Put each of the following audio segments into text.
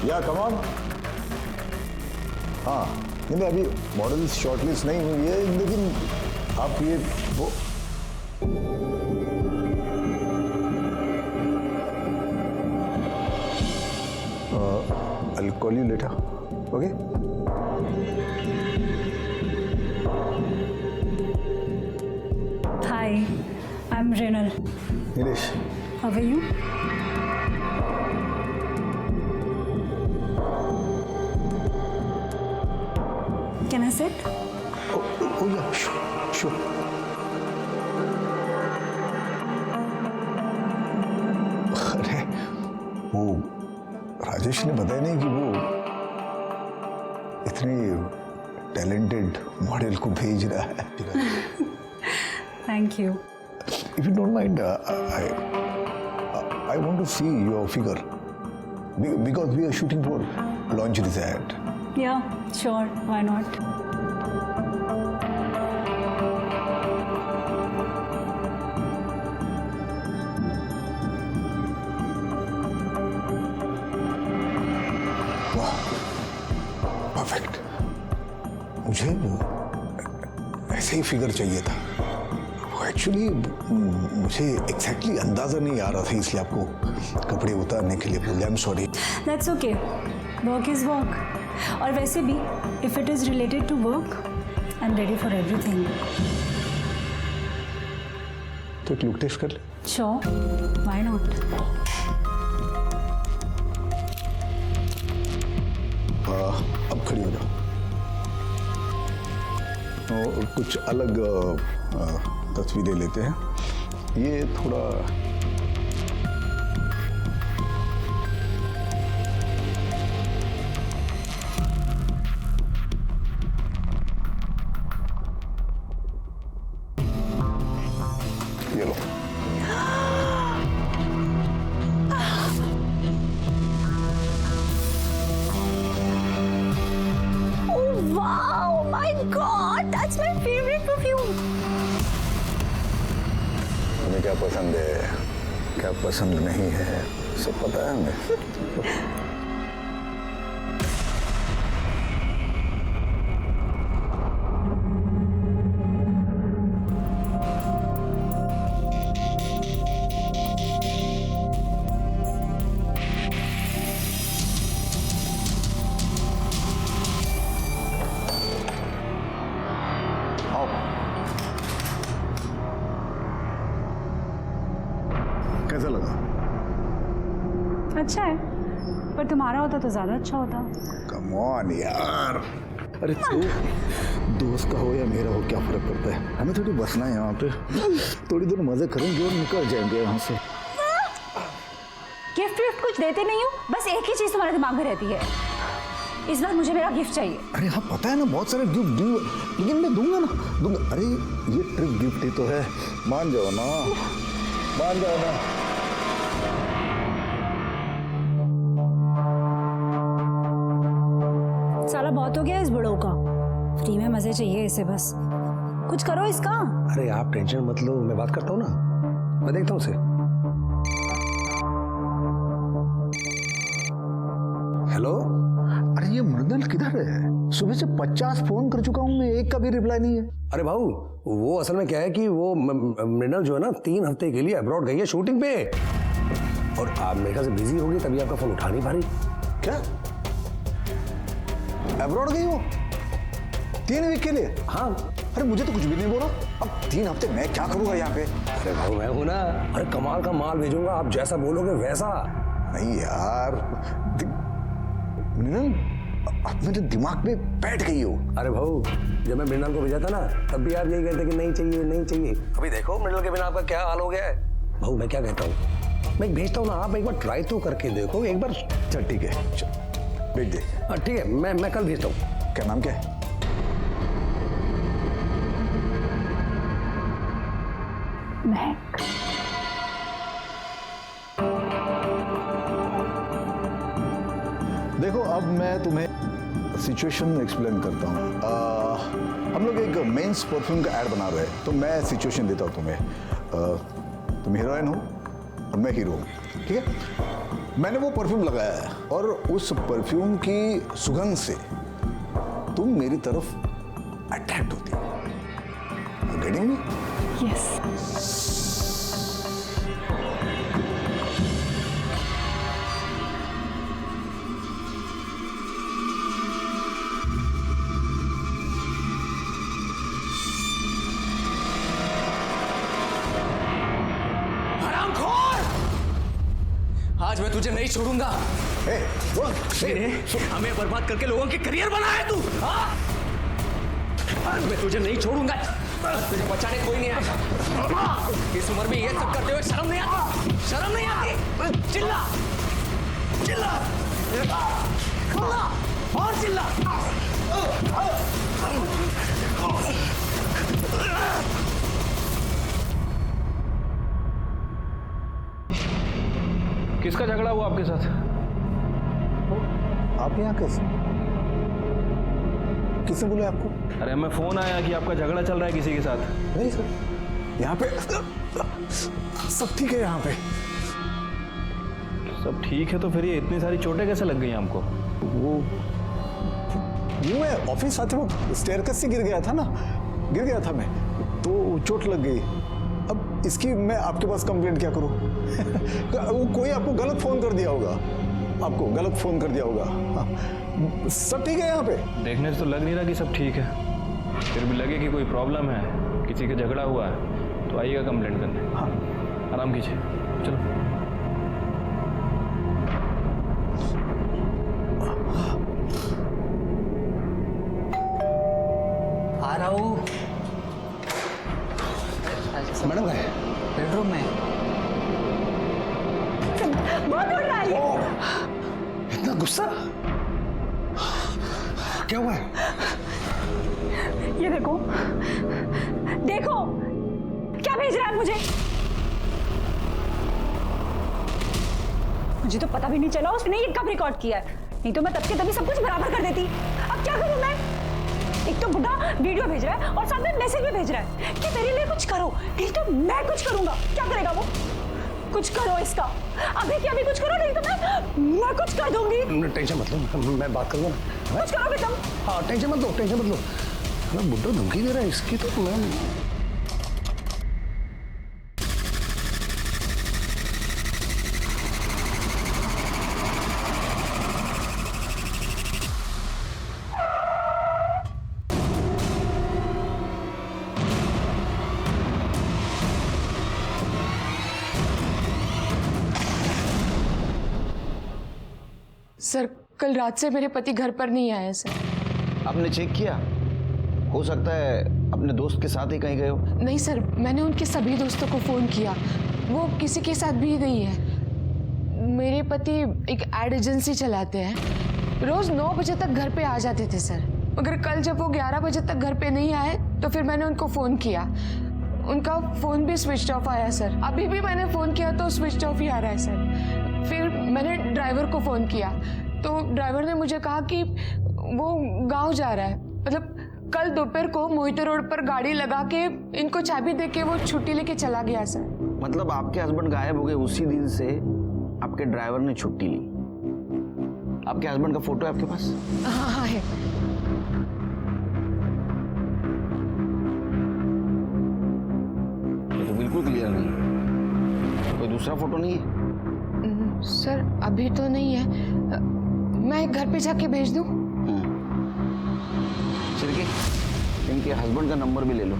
या come on. हाँ नहीं अभी मॉडल्स शॉर्टलिस्ट नहीं हुई है, लेकिन आप ये वो I'll call you later. Okay? Hi, I'm Renal. Nilesh. How are you? Can I sit? Oh yeah, sure. अरे वो राजेश ने बताया नहीं कि वो इतने टैलेंटेड मॉडल को भेज रहा है। Thank you. If you don't mind, I want to see your figure because we are shooting for lingerie's ad. Yeah, sure. Why not? वाह, परफेक्ट। मुझे ऐसे ही फिगर चाहिए था। एक्चुअली मुझे एग्जैक्टली अंदाजा नहीं आ रहा था, इसलिए आपको कपड़े उतारने के लिए बोले। I am sorry. That's okay. Work is work. और वैसे भी, if it is related to work, I'm ready for everything. तो एक लुक टेस्ट कर ले। Sure. Why not? अब खड़ी हो जाओ। तो कुछ अलग तस्वीरें लेते हैं। ये थोड़ा ये लो। Wow, my God, that's my favorite perfume. तुम्हें क्या पसंद है, क्या पसंद नहीं है, सब पता है हमें। कैसा लगा? अच्छा है, पर तुम्हारा होता तो ज्यादा अच्छा होता। कम ऑन यार। अरे तू दोस्त का हो या मेरा हो, क्या फर्क पड़ता है? हमें थोड़ी बसना है यहाँ पे, थोड़ी देर मजे करेंगे और निकल जाएंगे यहाँ से। गिफ्ट विफ्ट कुछ देते नहीं हो, बस एक ही चीज तुम्हारे दिमाग में रहती है, इस बार मुझे मेरा गिफ्ट चाहिए। अरे हाँ पता है ना, बहुत सारे गिफ्ट दूंगा, लेकिन मैं दूंगा ना, दूंगा। अरे ये ट्रिप गिफ्ट ही तो है, मान जाओ ना, मान जाओ ना। साला बहुत हो गया इस बड़ों का, फ्री में मजे चाहिए इसे, बस कुछ करो इसका। अरे आप टेंशन मत लो, मैं बात करता हूँ ना, मैं देखता हूँ उसे। हेलो। अरे ये मृणाल किधर है? सुबह से 50 फोन कर चुका हूँ मैं, एक का भी रिप्लाई नहीं है। अरे भाऊ, वो असल में क्या है कि वो मृणाल जो है ना 3 हफ्ते के लिए अब्रॉड गई है शूटिंग पे, और आप मेरे ख्याल से बिजी होगी तभी आपका फोन उठा नहीं पा रही। क्या अब्रॉड गई वो 3 वीक के लिए? हाँ। अरे मुझे तो कुछ भी नहीं बोला। अब 3 हफ्ते मैं क्या करूंगा यहाँ पे? अरे भाऊ मैं हूं ना, अरे कमाल का माल भेजूंगा, आप जैसा बोलोगे वैसा। नहीं यार, अब मेरे दिमाग में बैठ गई हो। अरे भाऊ, जब मैं मृणाल को भेजा था ना, तब भी आप यही कहते कि नहीं चाहिए नहीं चाहिए। अभी देखो मृणाल के बिना आपका क्या हाल हो गया है। भाऊ मैं क्या कहता हूँ, मैं भेजता हूँ ना, आप एक बार ट्राई तो करके देखो एक बार। चल ठीक है, भेज दे। हाँ ठीक है, मैं कल भेजता हूँ। क्या नाम क्या है? महक। देखो अब मैं तुम्हें सिचुएशन एक्सप्लेन करता हूँ। हम लोग एक मेंस परफ्यूम का ऐड बना रहे हैं, तो मैं सिचुएशन देता हूँ तुम्हें। तुम हीरोइन हो और मैं हीरो हूँ, ठीक है? मैंने वो परफ्यूम लगाया है और उस परफ्यूम की सुगंध से तुम मेरी तरफ अट्रैक्ट होती हो। Getting me? यस। आज मैं तुझे नहीं छोड़ूंगा। हमें बर्बाद करके लोगों के करियर बनाया तू। आज मैं तुझे नहीं छोड़ूंगा। तुझे बचाने कोई नहीं आएगा। इस उम्र में ये सब करते हुए शर्म नहीं आती? शर्म नहीं आती? चिल्ला चिल्ला चिल्ला और चिल्ला। किसका झगड़ा हुआ आपके साथ? आप यहाँ कैसे? किसने बोला आपको? अरे हमें फोन आया कि आपका झगड़ा चल रहा है किसी के साथ। नहीं सर, यहाँ पे सब ठीक है। यहाँ पे सब ठीक है तो फिर ये इतनी सारी चोटें कैसे लग गई आपको? वो मैं ऑफिस आते वक्त स्टेयरकेस से गिर गया था मैं, तो चोट लग गई। अब इसकी मैं आपके पास कंप्लेंट क्या करूं? वो कोई आपको गलत फोन कर दिया होगा, हाँ। सब ठीक है यहाँ पे? देखने से तो लग नहीं रहा कि सब ठीक है। फिर भी लगे कि कोई प्रॉब्लम है, किसी का झगड़ा हुआ है, तो आइएगा कंप्लेंट करने। हाँ। आराम कीजिए, चलो। आ रहा हूँ। मैडम है बेडरूम में। बहुत उड़ रहा है ये। इतना गुस्सा क्या हुआ है? ये देखो देखो क्या भेज रहा है मुझे तो पता भी नहीं चला उसने ये कब रिकॉर्ड किया है। नहीं तो मैं तब के तभी सब कुछ बराबर कर देती। अब क्या करूं मैं? एक तो बुढ़ा वीडियो भेज रहा है और साथ में मैसेज भी भेज रहा है कि मेरे लिए कुछ करो, नहीं तो मैं कुछ करूंगा। क्या करेगा वो? कुछ करो इसका, अभी क्या, अभी कुछ करो, नहीं तो मैं कुछ कर दूंगी। टेंशन मत लो, मैं बात करूंगा ना। कुछ करोगे तुम? हाँ टेंशन मत लो। मैं बुड्ढा धमकी दे रहा है इसकी, तो मैं सर कल रात से मेरे पति घर पर नहीं आए सर। आपने चेक किया? हो सकता है अपने दोस्त के साथ ही कहीं गए हो। नहीं सर, मैंने उनके सभी दोस्तों को फ़ोन किया, वो किसी के साथ भी नहीं है। मेरे पति एक एड एजेंसी चलाते हैं, रोज़ 9 बजे तक घर पे आ जाते थे सर। मगर कल जब वो 11 बजे तक घर पे नहीं आए तो फिर मैंने उनको फ़ोन किया, उनका फ़ोन भी स्विच ऑफ आया सर। अभी भी मैंने फ़ोन किया तो स्विच ऑफ ही आ रहा है सर। फिर मैंने ड्राइवर को फ़ोन किया तो ड्राइवर ने मुझे कहा कि वो गांव जा रहा है। मतलब कल दोपहर को मोहितो रोड पर गाड़ी लगा के इनको चाबी दे के वो छुट्टी लेके चला गया सर। मतलब आपके हस्बैंड गायब हो गए उसी दिन से आपके ड्राइवर ने छुट्टी ली। आपके हस्बैंड का फोटो है आपके पास? हाँ है। तो बिल्कुल क्लियर नहीं। कोई दूसरा फोटो नहीं है? सर अभी तो नहीं है, मैं घर पे जाके भेज दूं? सिर्के इनके हस्बैंड का नंबर भी ले लो।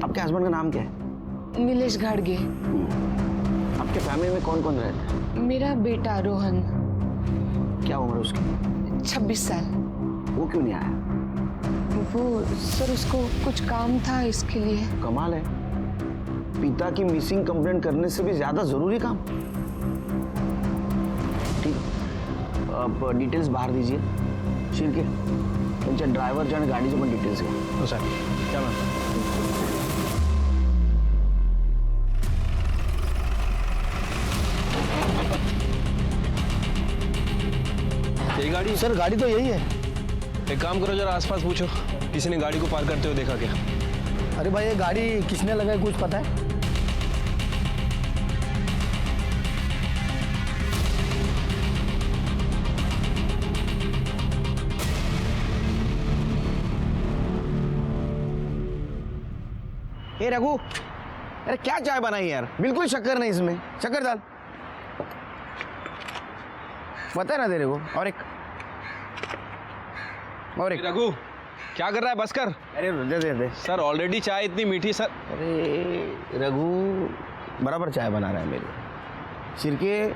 आपके हस्बैंड का नाम क्या है? नीलेश घाड़गे। आपके फैमिली में कौन कौन रहता है? मेरा बेटा रोहन। क्या उम्र है उसकी? 26 साल। वो क्यों नहीं आया? वो सर उसको कुछ काम था इसके लिए। कमाल है, पिता की मिसिंग कंप्लेंट करने से भी ज्यादा जरूरी काम। ठीक, अब डिटेल्स बाहर दीजिए। शिरके तुमच्या ड्रायव्हरच्या आणि गाडीचे पण डिटेल्स घ्या. हो सर, क्या मैम? ये गाड़ी? सर गाड़ी तो यही है। एक काम करो, जरा आसपास पूछो, किसी ने गाड़ी को पार करते हुए देखा क्या? अरे भाई ये गाड़ी किसने लगाई कुछ पता है? ए रघु, अरे क्या चाय बनाई यार, बिल्कुल शक्कर नहीं इसमें, शक्कर डाल। बता ना तेरे को। और एक रघु क्या कर रहा है, बस कर। अरे दे सर ऑलरेडी चाय इतनी मीठी सर। अरे रघु बराबर चाय बना रहा है मेरे सिरके।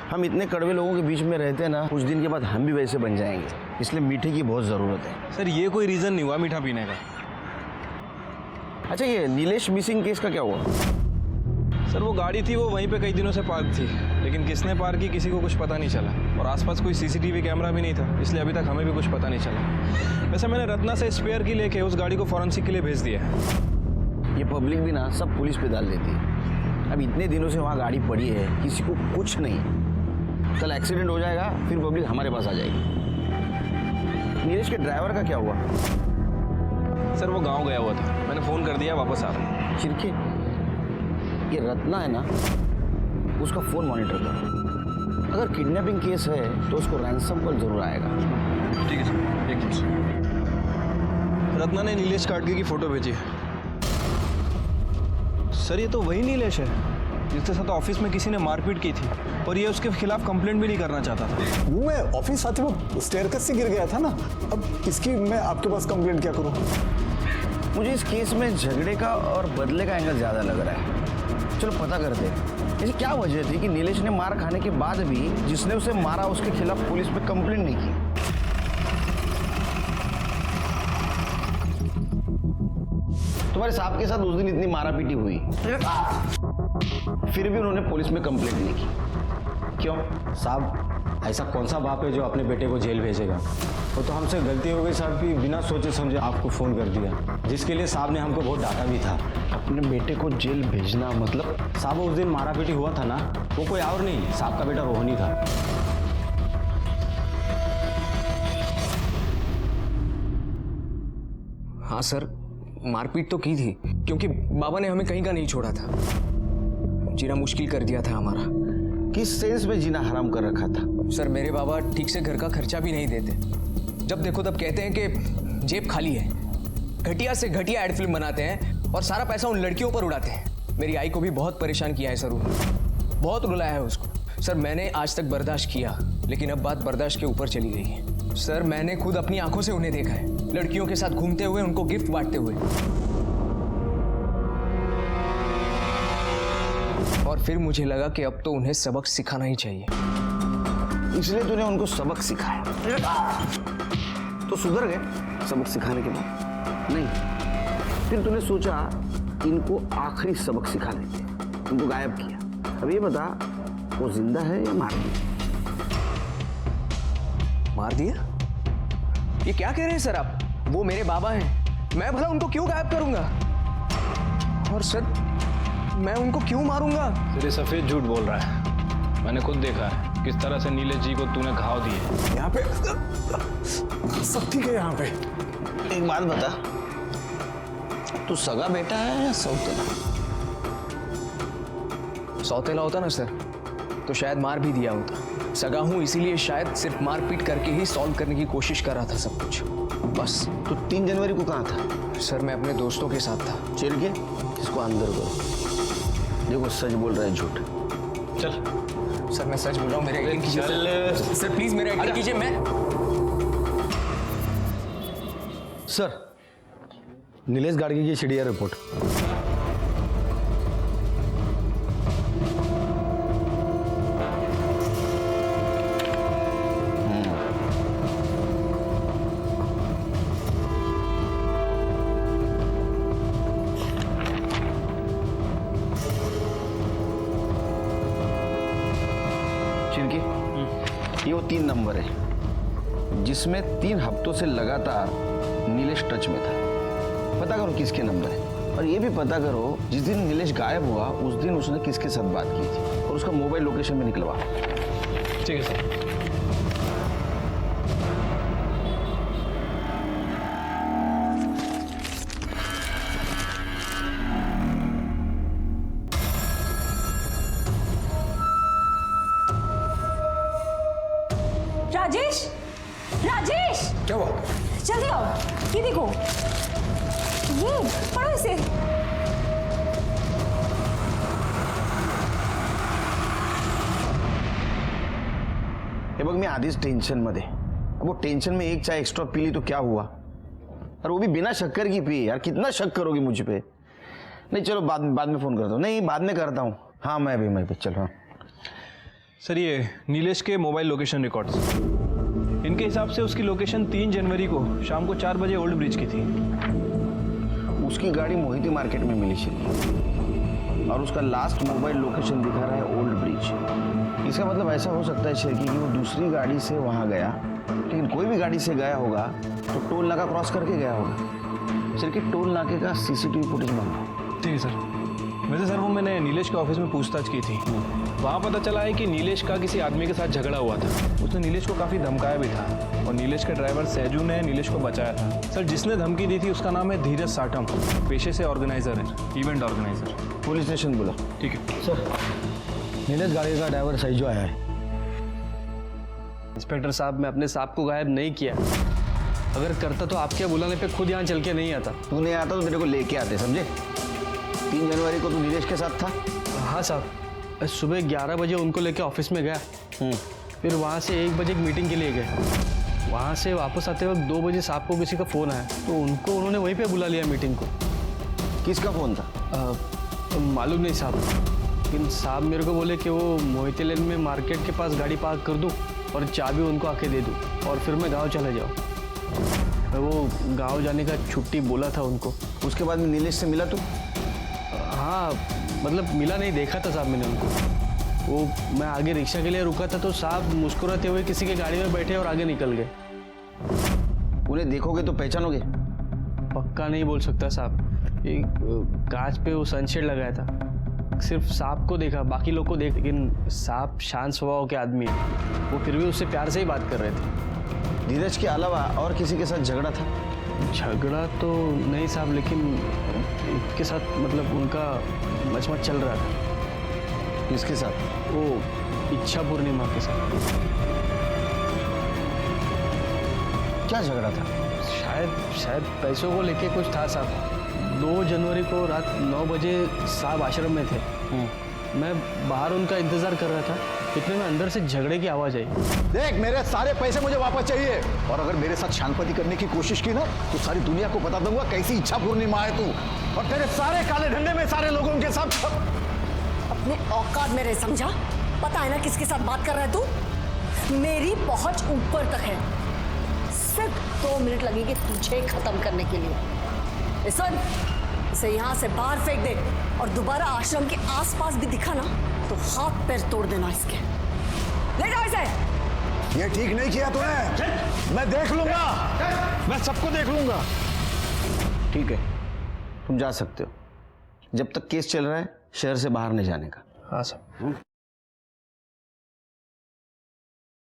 हम इतने कड़वे लोगों के बीच में रहते हैं ना, कुछ दिन के बाद हम भी वैसे बन जाएंगे, इसलिए मीठे की बहुत ज़रूरत है। सर ये कोई रीज़न नहीं हुआ मीठा पीने का। अच्छा ये नीलेश मिसिंग केस का क्या हुआ? सर वो गाड़ी थी, वो वहीं पे कई दिनों से पार्क थी, लेकिन किसने पार्क की किसी को कुछ पता नहीं चला, और आसपास कोई सीसीटीवी कैमरा भी नहीं था, इसलिए अभी तक हमें भी कुछ पता नहीं चला। वैसे मैंने रत्ना से स्पेयर की लेके उस गाड़ी को फॉरेंसिक के लिए भेज दिया है। ये पब्लिक भी ना सब पुलिस पे डाल देती है। अब इतने दिनों से वहाँ गाड़ी पड़ी है, किसी को कुछ नहीं, कल एक्सीडेंट हो जाएगा फिर पब्लिक हमारे पास आ जाएगी। नीलेश के ड्राइवर का क्या हुआ? सर वो गाँव गया हुआ था, मैंने फ़ोन कर दिया, वापस आ रहा है। चिरके ये रत्ना है ना, उसका फ़ोन मॉनिटर कर। अगर किडनैपिंग केस है तो उसको रैंसम कॉल जरूर आएगा। ठीक है सर, एक मिनट। रत्ना ने नीलेश काटके की फ़ोटो भेजी है। सर ये तो वही नीलेश है जिसके साथ ऑफिस में किसी ने मारपीट की थी, और ये उसके खिलाफ कंप्लेंट भी नहीं करना चाहता था। वो मैं ऑफिस आते वो स्टेयरकेस से गिर गया था ना, अब इसकी मैं आपके पास कंप्लेंट क्या करूं? मुझे इस केस में झगड़े का और बदले का एंगल ज़्यादा लग रहा है। चलो पता करते हैं, ऐसी क्या वजह थी कि नीलेश ने मार खाने के बाद भी जिसने उसे मारा उसके खिलाफ पुलिस में कंप्लेंट नहीं की? तुम्हारे साहब के साथ उस दिन इतनी मारापीटी हुई, फिर भी उन्होंने पुलिस में कंप्लेंट नहीं की, क्यों? साहब ऐसा कौन सा बाप है जो अपने बेटे को जेल भेजेगा? वो तो हमसे गलती हो गई साहब कि बिना सोचे समझे आपको फ़ोन कर दिया, जिसके लिए साहब ने हमको बहुत डांटा भी था। अपने बेटे को जेल भेजना मतलब? साहब उस दिन मारापीटी हुआ था ना, वो कोई और नहीं, साहब का बेटा रोहनी था। हाँ सर, मारपीट तो की थी, क्योंकि बाबा ने हमें कहीं का नहीं छोड़ा था। जीना मुश्किल कर दिया था हमारा। किस सेंस में जीना हराम कर रखा था? सर मेरे बाबा ठीक से घर का खर्चा भी नहीं देते। जब देखो तब कहते हैं कि जेब खाली है, घटिया से घटिया एड फिल्म बनाते हैं और सारा पैसा उन लड़कियों पर उड़ाते हैं। मेरी आई को भी बहुत परेशान किया है सर उन्होंने, बहुत रुलाया है उसको। सर मैंने आज तक बर्दाश्त किया, लेकिन अब बात बर्दाश्त के ऊपर चली गई है। सर मैंने खुद अपनी आंखों से उन्हें देखा है, लड़कियों के साथ घूमते हुए, उनको गिफ्ट बांटते हुए, और फिर मुझे लगा कि अब तो उन्हें सबक सिखाना ही चाहिए। इसलिए तूने उनको सबक सिखाया? तो सुधर गए सबक सिखाने के बाद? नहीं, फिर तूने सोचा इनको आखिरी सबक सिखा देते, उनको गायब किया। अब ये बता, वो जिंदा है या मार दिया? मार दिया? ये क्या कह रहे हैं सर आप? वो मेरे बाबा हैं, मैं भला उनको क्यों गायब करूंगा? और सर मैं उनको क्यों मारूंगा? तेरे सफ़ेद झूठ बोल रहा है, मैंने खुद देखा है किस तरह से नीलेश जी को तूने घाव दिए। यहाँ पे सब ठीक है। यहाँ पे एक बात बता, तू सगा बेटा है या सौतेला? सौतेला होता ना सर तो शायद मार भी दिया होता। सगा हूं इसीलिए शायद सिर्फ मारपीट करके ही सॉल्व करने की कोशिश कर रहा था सब कुछ, बस। तो 3 जनवरी को कहाँ था? सर मैं अपने दोस्तों के साथ था। चल के इसको अंदर करो। देखो सच बोल रहा है झूठ? चल सर मैं सच बोल रहा हूँ, मेरा यकीन कीजिए चल। सर प्लीज मेरा यकीन कीजिए। मैं सर नीलेश गाड़गी की सीडीआर रिपोर्ट। चिरकी, ये वो 3 नंबर है जिसमें 3 हफ्तों से लगातार नीलेश टच में था। पता करो किसके नंबर है, और ये भी पता करो जिस दिन नीलेश गायब हुआ उस दिन उसने किसके साथ बात की थी, और उसका मोबाइल लोकेशन भी निकलवा। ठीक है सर। राजेश, राजेश, क्या हुआ? जल्दी आओ, ये देखो, ये पढ़ो इसे। हे बघ मी आधीच टेन्शनमध्ये. अब वो टेंशन में एक चाय एक्स्ट्रा पी ली तो क्या हुआ, और वो भी बिना शक्कर की पी. यार कितना शक करोगी मुझ पे. नहीं चलो बाद में फ़ोन करता हूँ. नहीं बाद में करता हूँ. हाँ मैं भी चलो. हाँ सर ये नीलेश के मोबाइल लोकेशन रिकॉर्ड्स, इनके हिसाब से उसकी लोकेशन 3 जनवरी को शाम को 4 बजे ओल्ड ब्रिज की थी. उसकी गाड़ी मोहिती मार्केट में मिली शिरकी, और उसका लास्ट मोबाइल लोकेशन दिखा रहा है ओल्ड ब्रिज. इसका मतलब ऐसा हो सकता है शिरकी कि वो दूसरी गाड़ी से वहाँ गया, लेकिन कोई भी गाड़ी से गया होगा तो टोल नाका क्रॉस करके गया होगा. शिरकी टोल नाके का सीसीटीवी फुटेज मांगो. ठीक है सर. वैसे सर वो मैंने नीलेश के ऑफिस में पूछताछ की थी. वहाँ पता चला है कि नीलेश का किसी आदमी के साथ झगड़ा हुआ था. उसने नीलेश को काफ़ी धमकाया भी था, और नीलेश के ड्राइवर सैजू ने नीलेश को बचाया था. सर जिसने धमकी दी थी उसका नाम है धीरज साठम, पेशे से ऑर्गेनाइजर है, इवेंट ऑर्गेनाइजर. पुलिस स्टेशन बोला. ठीक है सर नीलेश गाड़ी का ड्राइवर सही जो आया है. इंस्पेक्टर साहब, मैं अपने सांप को गायब नहीं किया. अगर करता तो आपके बुलाने पे खुद यहाँ चल के नहीं आता. तू नहीं आता तो तेरे को लेके आते, समझे. 3 जनवरी को तू नीलेश के साथ था. हाँ साहब, सुबह 11 बजे उनको लेके ऑफिस में गया. फिर वहाँ से 1 बजे एक मीटिंग के लिए गए. वहाँ से वापस आते वक्त 2 बजे साहब को किसी का फ़ोन आया, तो उनको उन्होंने वहीं पे बुला लिया मीटिंग को. किसका फोन था. मालूम नहीं साहब, लेकिन साहब मेरे को बोले कि वो मोहिती लेन में मार्केट के पास गाड़ी पार्क कर दूँ और चाबी उनको आके दे दूँ, और फिर मैं गाँव चला जाऊँ. वो गाँव जाने का छुट्टी बोला था उनको. उसके बाद में नीलेश से मिला तू. हाँ मतलब मिला नहीं, देखा था साहब मैंने उनको. वो मैं आगे रिक्शा के लिए रुका था तो साहब मुस्कुराते हुए किसी की गाड़ी में बैठे और आगे निकल गए. उन्हें देखोगे तो पहचानोगे. पक्का नहीं बोल सकता साहब. एक कांच पे वो सनशेड लगाया था, सिर्फ साहब को देखा, बाकी लोग को देख, लेकिन साहब शांत स्वभाव के आदमी है. वो फिर भी उससे प्यार से ही बात कर रहे थे. धीरज के अलावा और किसी के साथ झगड़ा था. झगड़ा तो नहीं साहब, लेकिन के साथ मतलब उनका मचमच चल रहा था. किसके साथ. वो इच्छा पूर्णिमा के साथ. क्या झगड़ा था. शायद पैसों को लेके कुछ था साहब. 2 जनवरी को रात 9 बजे साहब आश्रम में थे. मैं बाहर उनका इंतजार कर रहा था, इतने में अंदर से झगड़े की आवाज़ आई. देख मेरे सारे पैसे मुझे वापस चाहिए, और अगर मेरे साथ शांति करने की कोशिश की ना तो सारी दुनिया को बता दूंगा कैसी इच्छा पूर्णिमा है तू, और तेरे सारे काले धंधे में सारे लोगों के साथ. अपने औकात में रह, समझा. पता है ना किसके साथ बात कर रहा है तू. मेरी पहुंच ऊपर तक है. सिर्फ 2 मिनट लगेंगे तुझे खत्म करने के लिए. सुन, इसे यहाँ से बाहर फेंक दे, और दोबारा आश्रम के आसपास भी दिखा ना तो हाथ पैर तोड़ देना इसके. ले जाओ इसे. ये ठीक नहीं किया तूने. मैं देख लूंगा, मैं सबको देख लूंगा. ठीक है तुम जा सकते हो, जब तक केस चल रहा है शहर से बाहर नहीं जाने का. हाँ साहब.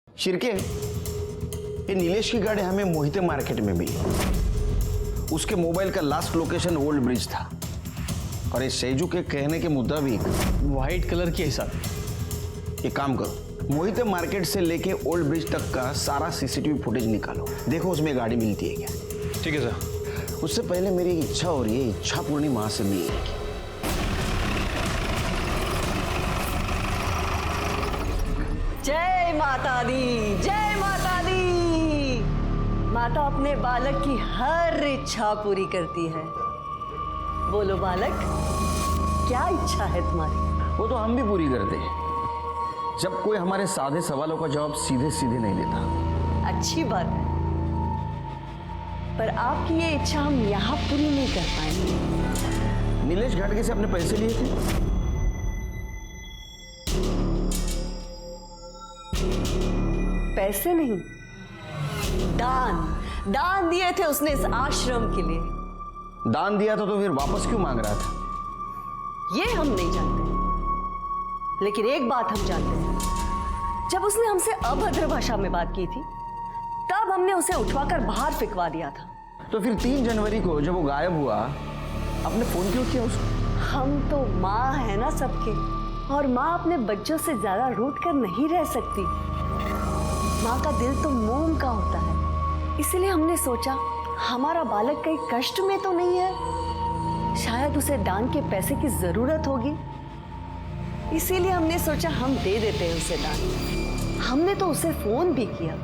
शिरके, ये नीलेश की गाड़ी हमें मोहिते मार्केट में मिली. उसके मोबाइल का लास्ट लोकेशन ओल्ड ब्रिज था, और ये सैजू के कहने के मुताबिक वाइट कलर की है साहब. एक काम करो, मोहिते मार्केट से लेके ओल्ड ब्रिज तक का सारा सीसीटीवी फुटेज निकालो, देखो उसमें गाड़ी मिलती है क्या. ठीक है सर. उससे पहले मेरी एक इच्छा हो रही है, इच्छा पूर्णिमा से मिलने की. जय माता दी, जय माता दी. माता अपने बालक की हर इच्छा पूरी करती है. बोलो बालक, क्या इच्छा है तुम्हारी. वो तो हम भी पूरी करते हैं, जब कोई हमारे सादे सवालों का जवाब सीधे सीधे नहीं देता. अच्छी बात है, पर आपकी ये इच्छा हम यहाँ पूरी नहीं कर पाएंगे. नीलेश घाटगे से अपने पैसे लिए थे. पैसे नहीं, दान दिए थे उसने इस आश्रम के लिए. दान दिया था तो फिर वापस क्यों मांग रहा था. ये हम नहीं जानते, लेकिन एक बात हम जानते हैं, जब उसने हमसे अभद्र भाषा में बात की थी तब हमने उसे उठवाकर बाहर फिकवा दिया था. तो फिर 3 जनवरी को जब वो गायब हुआ आपने फोन क्यों किया उसको. हम तो माँ है ना सबके, और माँ अपने बच्चों से ज्यादा रूठ कर नहीं रह सकती. माँ का दिल तो मोम का होता है, इसलिए हमने सोचा हमारा बालक कहीं कष्ट में तो नहीं है, शायद उसे दान के पैसे की जरूरत होगी, इसीलिए हमने सोचा हम दे देते हैं उसे दान. हमने तो उसे फोन भी किया,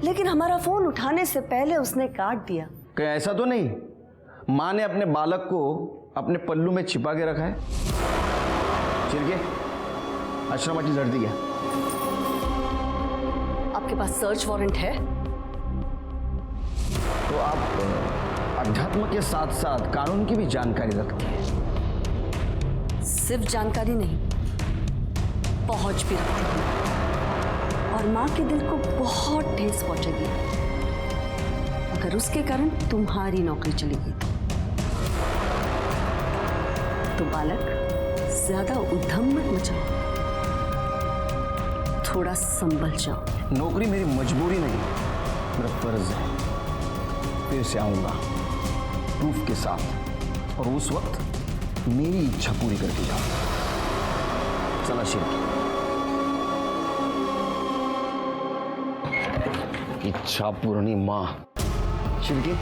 लेकिन हमारा फोन उठाने से पहले उसने काट दिया। कहीं ऐसा तो नहीं माँ ने अपने बालक को अपने पल्लू में छिपा के रखा है? चिरके आश्रमाची जड़ दिया। आपके पास सर्च वारंट है? तो आप अध्यात्म के साथ साथ कानून की भी जानकारी रखते हैं। सिर्फ जानकारी नहीं, पहुंच भी रखती हूँ, और माँ के दिल को बहुत ठेस पहुंचेगी अगर उसके कारण तुम्हारी नौकरी चली गई। तो बालक, ज्यादा उद्यम मत मचाओ, थोड़ा संभल जाओ। नौकरी मेरी मजबूरी नहीं, मेरा फर्ज है। फिर से आऊंगा प्रूफ के साथ, और उस वक्त मेरी इच्छा पूरी करके जाऊंगा। चला शिरके। इच्छा पूर्णी माँ। शिरके,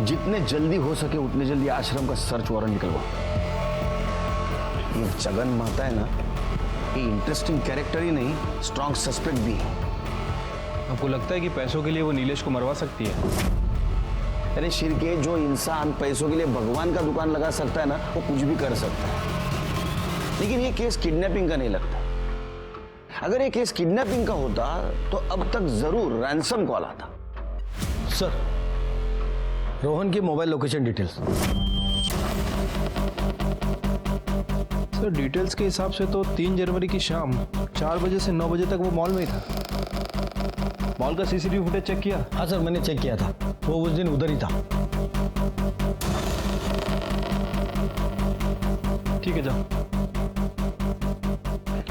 जितने जल्दी हो सके उतने जल्दी आश्रम का सर्च वारंट निकलवाओ। ये जगन माता है ना, ये इंटरेस्टिंग कैरेक्टर ही नहीं, स्ट्रॉन्ग सस्पेक्ट भी है। आपको लगता है कि पैसों के लिए वो नीलेश को मरवा सकती है? अरे शिरके, जो इंसान पैसों के लिए भगवान का दुकान लगा सकता है ना, वो कुछ भी कर सकता है। लेकिन ये केस किडनैपिंग का नहीं लगता। अगर ये केस किडनैपिंग का होता तो अब तक जरूर रैंसम कॉल आता। सर, रोहन की mobile location details. Sir, details के हिसाब से तो 3 जनवरी की शाम 4 बजे से 9 बजे तक वो मॉल में ही था। मॉल का सीसीटीवी फुटेज चेक किया? हाँ सर, मैंने चेक किया था, वो उस दिन उधर ही था। ठीक है, जाओ।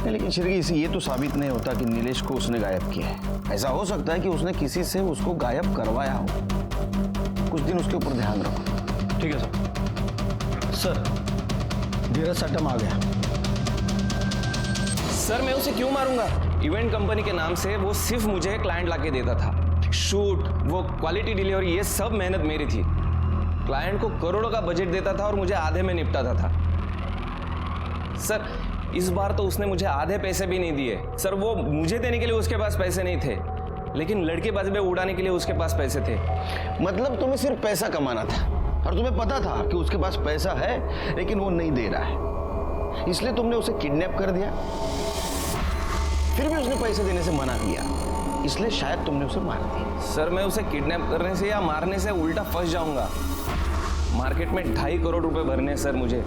लेकिन शिरके, इसे ये तो साबित नहीं होता कि नीलेश को उसने गायब किया है। ऐसा हो सकता है कि उसने किसी से उसको गायब करवाया हो। कुछ दिन उसके ऊपर ध्यान रखो। ठीक है सर। सर, धीरज साटम आ गया। सर, मैं उसे क्यों मारूंगा? इवेंट कंपनी के नाम से वो सिर्फ मुझे क्लाइंट लाके देता था। शूट, वो क्वालिटी डिलीवरी, ये सब मेहनत मेरी थी। क्लाइंट को करोड़ों का बजट देता था और मुझे आधे में निपटाता था। सर, इस बार तो उसने मुझे आधे पैसे भी नहीं दिए। सर, वो मुझे देने के लिए उसके पास पैसे नहीं थे, लेकिन लड़केबाजी में उड़ाने के लिए उसके पास पैसे थे। मतलब तुम्हें सिर्फ पैसा कमाना था, और तुम्हें पता था कि उसके पास पैसा है लेकिन वो नहीं दे रहा है, इसलिए तुमने उसे किडनैप कर दिया। फिर भी उसने पैसे देने से मना किया, इसलिए शायद तुमने उसे मार दिया। सर, मैं उसे किडनैप करने से या मारने से उल्टा फंस जाऊंगा। मार्केट में 2.5 करोड़ रुपए भरने हैं सर मुझे।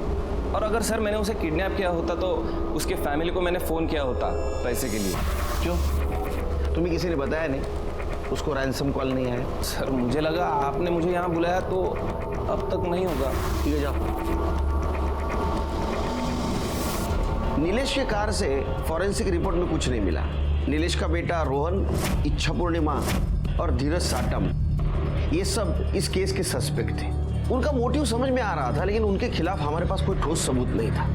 और अगर सर मैंने उसे किडनैप किया होता तो उसके फैमिली को मैंने फोन किया होता पैसे के लिए। क्यों? तुम्हें किसी ने बताया नहीं? उसको रैंसम कॉल नहीं आया? सर, मुझे लगा आपने मुझे यहाँ बुलाया तो अब तक नहीं होगा। ठीक है, जाओ। नीलेश के कार से फॉरेंसिक रिपोर्ट में कुछ नहीं मिला। नीलेश का बेटा रोहन, इच्छा पूर्णिमा और धीरज साटम, ये सब इस केस के सस्पेक्ट थे। उनका मोटिव समझ में आ रहा था, लेकिन उनके खिलाफ हमारे पास कोई ठोस सबूत नहीं था।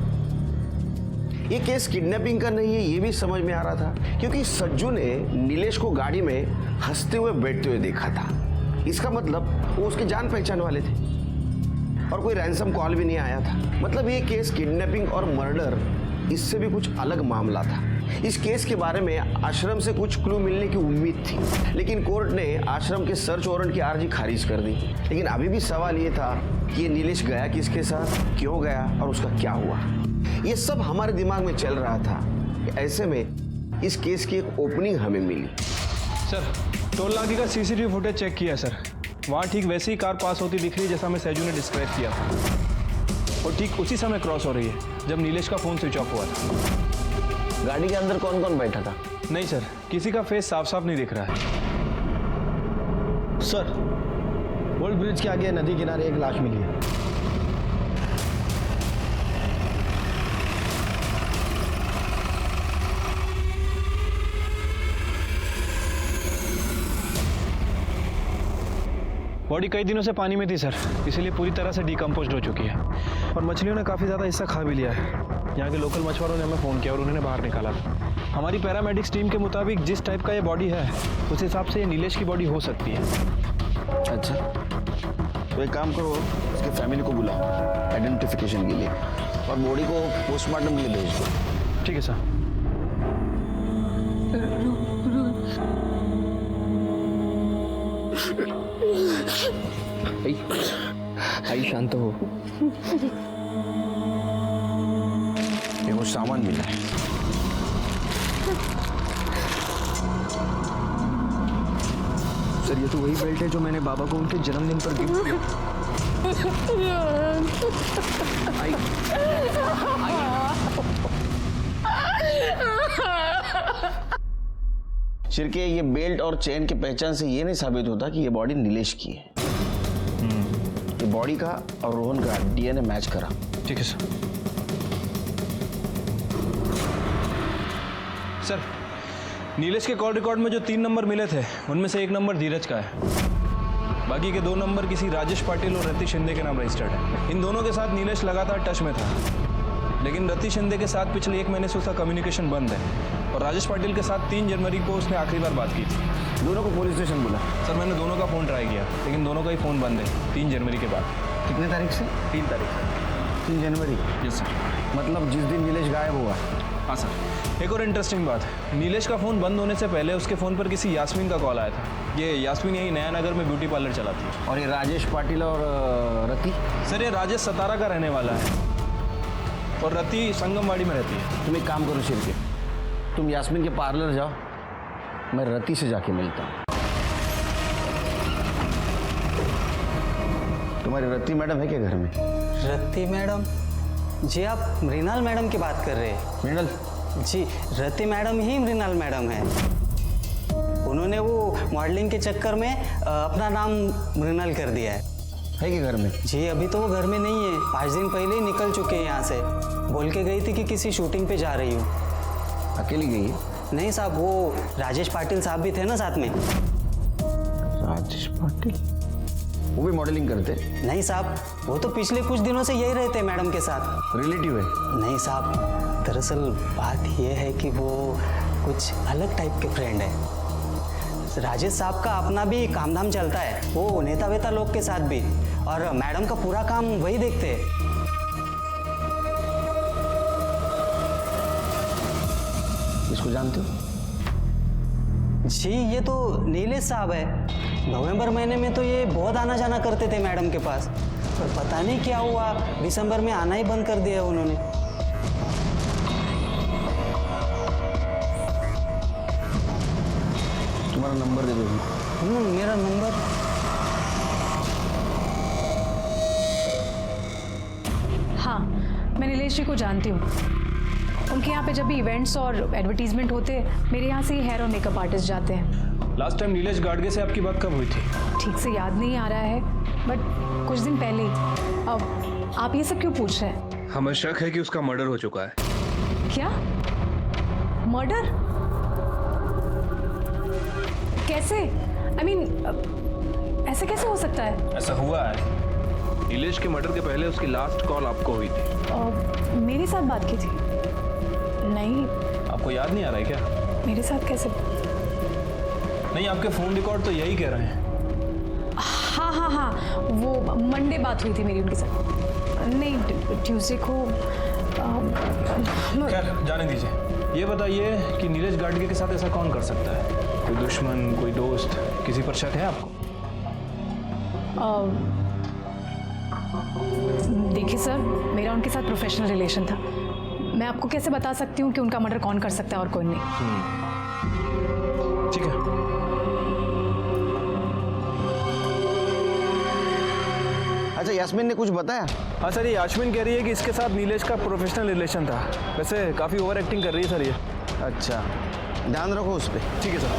ये केस किडनैपिंग का नहीं है, ये भी समझ में आ रहा था, क्योंकि सज्जू ने नीलेश को गाड़ी में हंसते हुए बैठते हुए देखा था। इसका मतलब वो उसके जान पहचान वाले थे, और कोई रैंसम कॉल भी नहीं आया था। मतलब ये केस किडनैपिंग और मर्डर, इससे भी कुछ अलग मामला था। इस केस के बारे में आश्रम से कुछ क्लू मिलने की उम्मीद थी, लेकिन कोर्ट ने आश्रम के सर्च वारंट की अर्जी खारिज कर दी। लेकिन अभी भी सवाल ये था कि ये नीलेश गया किसके साथ, क्यों गया और उसका क्या हुआ। ये सब हमारे दिमाग में चल रहा था। ऐसे में इस केस की एक ओपनिंग हमें मिली। सर, टोल नाके का सीसीटीवी फुटेज चेक किया सर। वहाँ ठीक वैसे ही कार पास होती दिख रही है जैसा हमें सैजू ने डिस्क्राइब किया था, और ठीक उसी समय क्रॉस हो रही है जब नीलेश का फोन स्विच ऑफ हुआ था। गाड़ी के अंदर कौन कौन बैठा था? नहीं सर, किसी का फेस साफ साफ नहीं दिख रहा है। सर, ओल्ड ब्रिज के आगे नदी किनारे एक लाश मिली है। बॉडी कई दिनों से पानी में थी सर, इसीलिए पूरी तरह से डिकम्पोज्ड हो चुकी है, और मछलियों ने काफ़ी ज़्यादा हिस्सा खा भी लिया है। यहाँ के लोकल मछुआरों ने हमें फ़ोन किया और उन्होंने बाहर निकाला। हमारी पैरामेडिक्स टीम के मुताबिक जिस टाइप का ये बॉडी है, उस हिसाब से ये नीलेश की बॉडी हो सकती है। अच्छा, तो एक काम करो, उसके फैमिली को बुलाओ आइडेंटिफिकेशन के लिए, और बॉडी को पोस्टमार्टम के लिए भेज दो। ठीक है सर। आई शांत हो। ये कुछ सामान मिला है। सर ये तो वही बेल्ट है जो मैंने बाबा को उनके जन्मदिन पर गिफ्ट किया। शिर्के, ये बेल्ट और चेन के पहचान से ये नहीं साबित होता कि ये बॉडी नीलेश की है। ये बॉडी का और रोहन का डीएनए मैच करा। ठीक है सर। सर, नीलेश के कॉल रिकॉर्ड में जो 3 नंबर मिले थे उनमें से 1 नंबर धीरज का है। बाकी के 2 नंबर किसी राजेश पाटिल और रति शिंदे के नाम रजिस्टर्ड है। इन दोनों के साथ नीलेश लगातार टच में था, लेकिन रति शिंदे के साथ पिछले 1 महीने से उसका कम्युनिकेशन बंद है और राजेश पाटिल के साथ 3 जनवरी को उसने आखिरी बार बात की थी। दोनों को पुलिस स्टेशन बुला। सर, मैंने दोनों का फ़ोन ट्राई किया, लेकिन दोनों का ही फ़ोन बंद है 3 जनवरी के बाद। कितने तारीख से? 3 तारीख से। 3 जनवरी। Yes sir. मतलब जिस दिन नीलेश गायब हुआ। हाँ सर। एक और इंटरेस्टिंग बात, नीलेश का फ़ोन बंद होने से पहले उसके फ़ोन पर किसी यास्मीन का कॉल आया था। ये यास्मीन यही नया नगर में ब्यूटी पार्लर चलाती है। और ये राजेश पाटिल और रति? सर, ये राजेश सतारा का रहने वाला है और रति संगमवाड़ी में रहती है। तुम एक काम करो शिर्के, तुम यास्मीन के पार्लर जाओ, मैं रति से जाके मिलता हूँ। तुम्हारी रति मैडम है क्या घर में? रति मैडम? जी आप मृणाल मैडम की बात कर रहे हैं? मृणाल? जी, रति मैडम ही मृणाल मैडम है। उन्होंने वो मॉडलिंग के चक्कर में अपना नाम मृणाल कर दिया है कि घर में? जी अभी तो वो घर में नहीं है, 5 दिन पहले ही निकल चुके हैं यहाँ से। बोल के गई थी कि किसी शूटिंग पे जा रही हूँ। अकेली गई है? नहीं साहब, वो राजेश पाटिल साहब भी थे ना साथ में। राजेश पाटिल? वो भी मॉडलिंग करते? नहीं साहब, वो तो पिछले कुछ दिनों से यही रहते हैं मैडम के साथ। रिलेटिव है? नहीं साहब, दरअसल बात यह है कि वो कुछ अलग टाइप के फ्रेंड है। राजेश साहब का अपना भी काम धाम चलता है, वो नेता वेता लोग के साथ भी, और मैडम का पूरा काम वही देखते हैं। इसको जानते हो? जी ये तो नीलेश साहब है। नवंबर महीने में तो ये बहुत आना जाना करते थे मैडम के पास, पर पता नहीं क्या हुआ, दिसंबर में आना ही बंद कर दिया उन्होंने। तुम्हारा नंबर दे दो। मेरा नंबर? हाँ, मैं नीलेश जी को जानती हूँ। उनके यहाँ पे जब भी इवेंट्स और एडवर्टीजमेंट होते हैं, मेरे यहाँ से ही हेयर और मेकअप आर्टिस्ट जाते हैं। लास्ट टाइम नीलेश गाडगे से आपकी बात कब हुई थी? ठीक से याद नहीं आ रहा है, बट कुछ दिन पहले ही। अब आप ये सब क्यों पूछ रहे हैं? हमें शक है कि उसका मर्डर हो चुका है। क्या? मर्डर? कैसे? I mean, ऐसे कैसे हो सकता है? ऐसा हुआ है। नीलेश के मर्डर के पहले उसकी लास्ट कॉल आपको हुई थी। मेरे साथ बात की थी? नहीं। आपको याद नहीं आ रहा है क्या? मेरे साथ कैसे? नहीं, आपके फोन रिकॉर्ड तो यही कह रहे हैं। हाँ हाँ हाँ, वो मंडे बात हुई थी मेरी उनके साथ। नहीं, ट्यूसडे को। खैर, जाने दीजिए। ये बताइए कि नीलेश गाडगे के साथ ऐसा कौन कर सकता है? कोई दुश्मन, कोई दोस्त, किसी पर शक है आपको? देखिए सर, मेरा उनके साथ प्रोफेशनल रिलेशन था। मैं आपको कैसे बता सकती हूँ कि उनका मर्डर कौन कर सकता है और कौन नहीं। ठीक है। अच्छा, यास्मीन ने कुछ बताया? हाँ सर, ये यास्मीन कह रही है कि इसके साथ नीलेश का प्रोफेशनल रिलेशन था। वैसे काफ़ी ओवर एक्टिंग कर रही है सर ये। अच्छा, ध्यान रखो उस पर। ठीक है सर।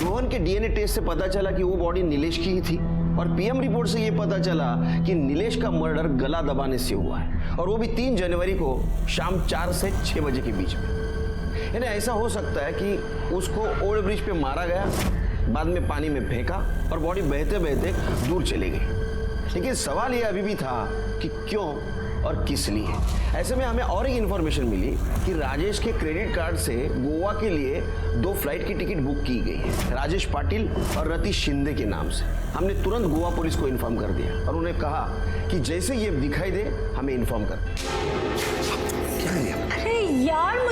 रोहन के डीएनए टेस्ट से पता चला कि वो बॉडी नीलेश की ही थी, और पीएम रिपोर्ट से ये पता चला कि नीलेश का मर्डर गला दबाने से हुआ है, और वो भी 3 जनवरी को शाम 4 से 6 बजे के बीच में। यानी ऐसा हो सकता है कि उसको ओल्ड ब्रिज पे मारा गया, बाद में पानी में फेंका और बॉडी बहते बहते दूर चली गई। लेकिन सवाल ये अभी भी था कि क्यों और किस लिए। ऐसे में हमें और एक इन्फॉर्मेशन मिली कि राजेश के क्रेडिट कार्ड से गोवा के लिए 2 फ्लाइट की टिकट बुक की गई है, राजेश पाटिल और रति शिंदे के नाम से। हमने तुरंत गोवा पुलिस को इन्फॉर्म कर दिया और उन्हें कहा कि जैसे ये दिखाई दे हमें इन्फॉर्म कर। अरे यार,